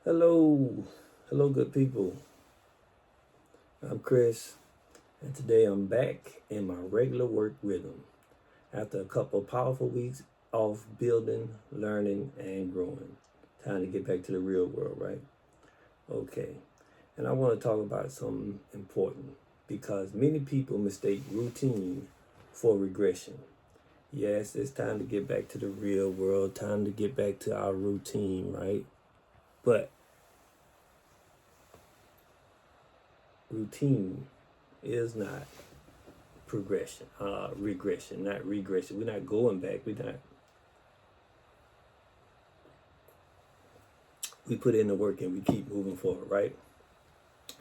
Hello, hello, good people. I'm Chris, and today I'm back in my regular work rhythm after a couple of powerful weeks of building, learning, and growing. Time to get back to the real world, right? Okay, and I want to talk about something important because many people mistake routine for regression. Yes, it's time to get back to the real world, time to get back to our routine, right? But routine is not regression, not regression. We're not going back. We put in the work and we keep moving forward, right?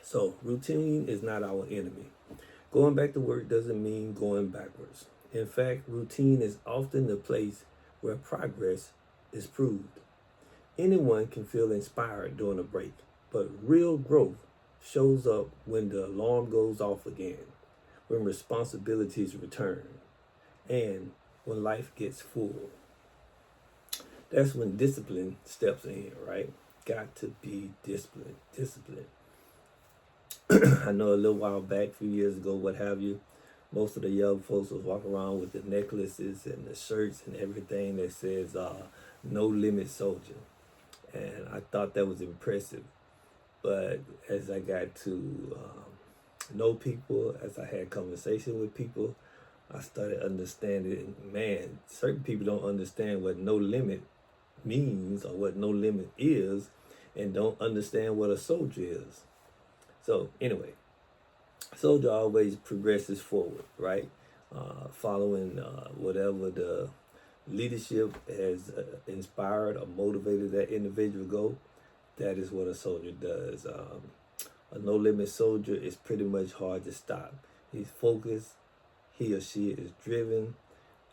So routine is not our enemy. Going back to work doesn't mean going backwards. In fact, routine is often the place where progress is proved. Anyone can feel inspired during a break, but real growth shows up when the alarm goes off again, when responsibilities return, and when life gets full. That's when discipline steps in, right? Got to be disciplined. Discipline. I know a little while back, a few years ago, what have you, most of the young folks was walking around with the necklaces and the shirts and everything that says "No Limit Soldier," and I thought that was impressive. But as I got to know people, as I had conversation with people, I started understanding. Man, certain people don't understand what no limit means or what no limit is, and don't understand what a soldier is. So anyway, soldier always progresses forward, right? Following whatever the leadership has inspired or motivated that individual go. That is what a soldier does. A no limit soldier is pretty much hard to stop. He's focused. He or she is driven,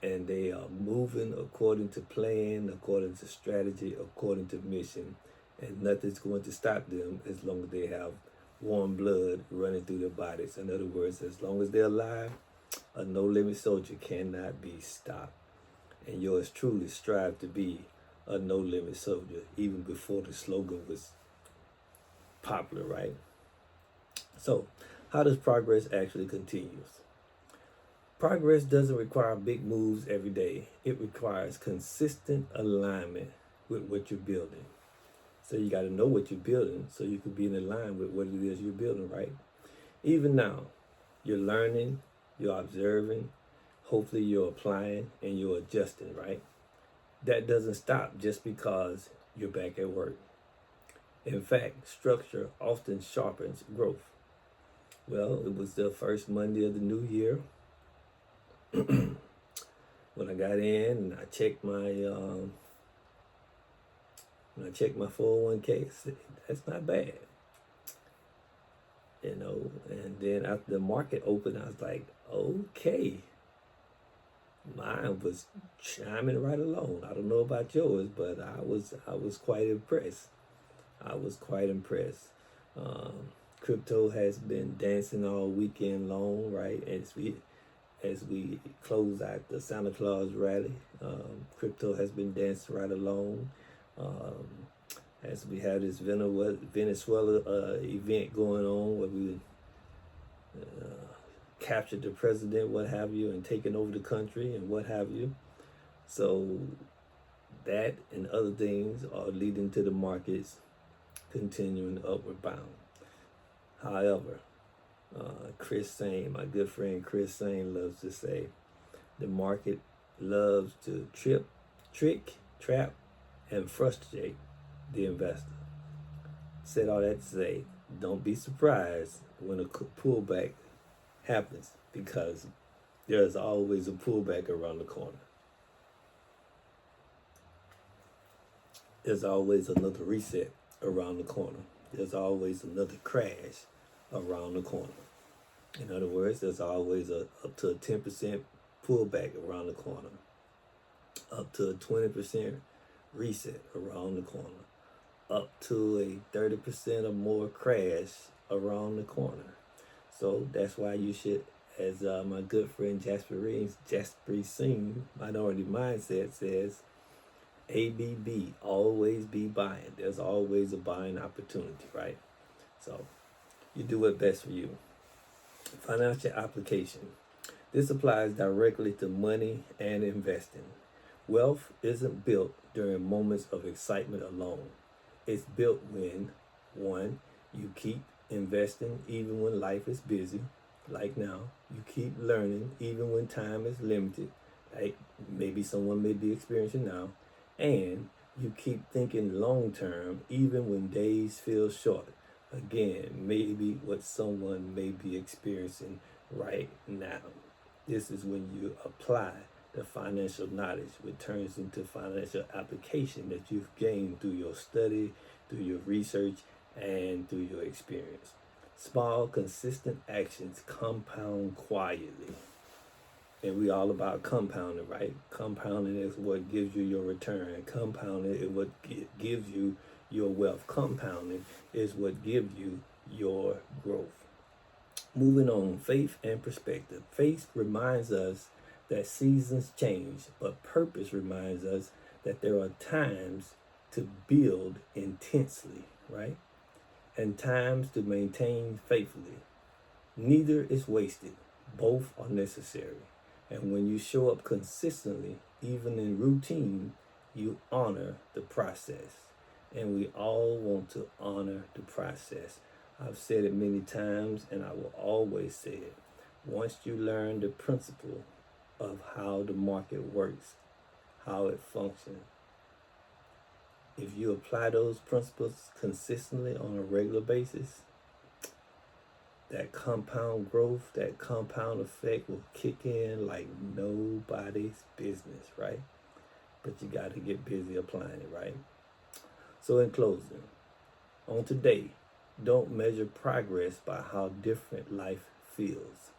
and they are moving according to plan, according to strategy, according to mission, and nothing's going to stop them as long as they have warm blood running through their bodies. In other words, as long as they're alive, a no limit soldier cannot be stopped. And yours truly strive to be a no limit soldier even before the slogan was popular, right? So, how does progress actually continue? Progress doesn't require big moves every day. It requires consistent alignment with what you're building. So you got to know what you're building so you can be in line with what it is you're building, right? Even now, you're learning, you're observing, hopefully you're applying and you're adjusting, right? That doesn't stop just because you're back at work. In fact, structure often sharpens growth. Well, it was the first Monday of the new year. When I got in and I checked my 401k, that's not bad, And then after the market opened, I was like, okay, mine was chiming right along. I don't know about yours, but I was quite impressed. I was quite impressed. Crypto has been dancing all weekend long, right? As we close out the Santa Claus rally, crypto has been dancing right along. Um, as we have this Venezuela event going on where we captured the president, what have you, and taken over the country and what have you. So that and other things are leading to the markets continuing upward bound. However, Chris Sane, my good friend Chris Sane, loves to say the market loves to trick, trap, and frustrate the investor. Said all that to say, don't be surprised when a pullback happens because there's always a pullback around the corner. There's always another reset around the corner. There's always another crash around the corner. In other words, there's always up to a 10% pullback around the corner, up to a 20% reset around the corner, up to a 30% or more crash around the corner. So that's why you should, as my good friend Jasper Singh, Minority Mindset says, ABB, always be buying. There's always a buying opportunity, right? So you do what's best for you. Financial application. This applies directly to money and investing. Wealth isn't built during moments of excitement alone. It's built when, one, you keep investing even when life is busy, like now. You keep learning even when time is limited, like maybe someone may be experiencing now. And you keep thinking long term even when days feel short. Again, maybe what someone may be experiencing right now. This is when you apply the financial knowledge, which turns into financial application that you've gained through your study, through your research, and through your experience. Small, consistent actions compound quietly. And we all about compounding, right? Compounding is what gives you your return. Compounding is what gives you your wealth. Compounding is what gives you your growth. Moving on, faith and perspective. Faith reminds us that seasons change, but purpose reminds us that there are times to build intensely, right? And times to maintain faithfully. Neither is wasted, both are necessary. And when you show up consistently, even in routine, you honor the process. And we all want to honor the process. I've said it many times and I will always say it. Once you learn the principle of how the market works, how it functions, if you apply those principles consistently on a regular basis, that compound growth, that compound effect will kick in like nobody's business, right? But you got to get busy applying it, right? So in closing, on today, don't measure progress by how different life feels.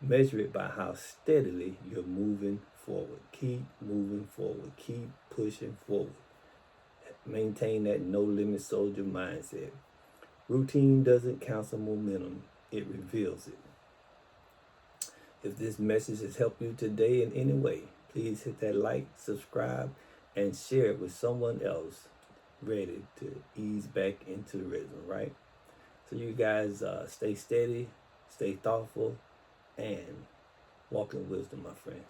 Measure it by how steadily you're moving forward. Keep moving forward. Keep pushing forward. Maintain that no limit soldier mindset. Routine doesn't cancel momentum, it reveals it. If this message has helped you today in any way, please hit that like, subscribe, and share it with someone else ready to ease back into the rhythm, right? So you guys stay steady, stay thoughtful, and walk in wisdom, my friend.